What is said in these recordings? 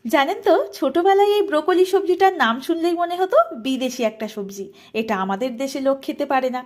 জানেন তো, ছোটবেলায় এই ব্রোকলি সবজিটার নাম শুনলেই মনে হতো বিদেশি একটা সবজি। এটা আমাদের দেশে লোক খেতে পারে না।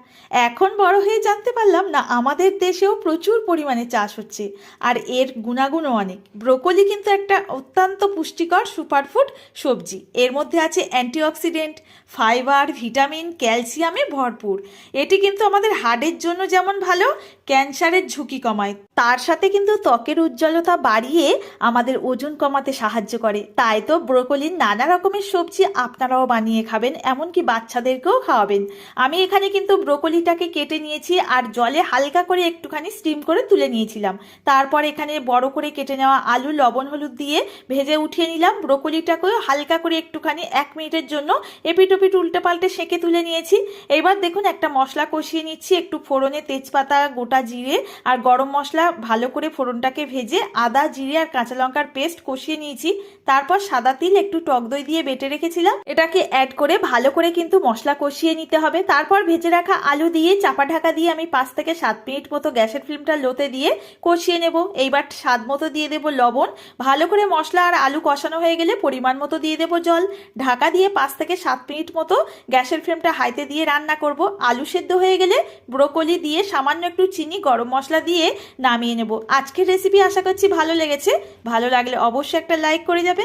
এখন বড় হয়ে জানতে পারলাম না, আমাদের দেশেও প্রচুর পরিমাণে চাষ হচ্ছে। আর এর গুণাগুণও অনেক। ব্রোকলি কিন্তু একটা অত্যন্ত পুষ্টিকর সুপারফুড সবজি। এর মধ্যে আছে অ্যান্টিঅক্সিডেন্ট, ফাইবার, ভিটামিন, ক্যালসিয়ামে ভরপুর। এটি কিন্তু আমাদের হার্টের জন্য যেমন ভালো, ক্যান্সারের ঝুঁকি কমায়, তার সাথে কিন্তু ত্বকের উজ্জ্বলতা বাড়িয়ে আমাদের ওজন কমাতে সাহায্য করে। তাই তো ব্রোকলির নানা রকমের সবজি আপনারাও বানিয়ে খাবেন, এমনকি বাচ্চাদেরকেও খাওয়াবেন। আমি এখানে কিন্তু ব্রোকলিটাকে কেটে নিয়েছি আর জলে হালকা করে একটুখানি স্টিম করে তুলে নিয়েছিলাম। তারপর এখানে বড় করে কেটে নেওয়া আলু লবণ হলুদ দিয়ে ভেজে উঠিয়ে নিলাম। ব্রোকলিটাকেও হালকা করে একটুখানি 1 মিনিটের জন্য এপিট ওপিট উল্টে পাল্টে সেঁকে তুলে নিয়েছি। এবার দেখুন, একটা মশলা কষিয়ে নিচ্ছি। একটু ফোড়নে তেজপাতা, গোটা জিরে আর গরম মশলা ভালো করে ফোড়নটাকে ভেজে আদা জিরে আর কাঁচা লঙ্কার পেস্ট কষিয়ে নিয়েছি। তারপর সাদা তিল একটু টক দই দিয়ে বেটে রেখেছিলাম, এটাকে অ্যাড করে ভালো করে কিন্তু মশলা কষিয়ে নিতে হবে। তারপর ভেজে রাখা আলু দিয়ে চাপা ঢাকা দিয়ে আমি 5 থেকে 7 মিনিট মতো গ্যাসের ফ্লেমটা লোতে দিয়ে কষিয়ে নেব। এইবার স্বাদ মতো দিয়ে দেবো লবণ। ভালো করে মশলা আর আলু কষানো হয়ে গেলে পরিমাণ মতো দিয়ে দেবো জল। ঢাকা দিয়ে 5 থেকে 7 মিনিট মতো গ্যাসের ফ্লেমটা হাইতে দিয়ে রান্না করব। আলু সেদ্ধ হয়ে গেলে ব্রোকলি দিয়ে সামান্য একটু চিনি গরম মশলা দিয়ে নামিয়ে নেব। আজকের রেসিপি আশা করছি ভালো লেগেছে। ভালো লাগলে অবশ্যই একটা লাইক করে যাবেন।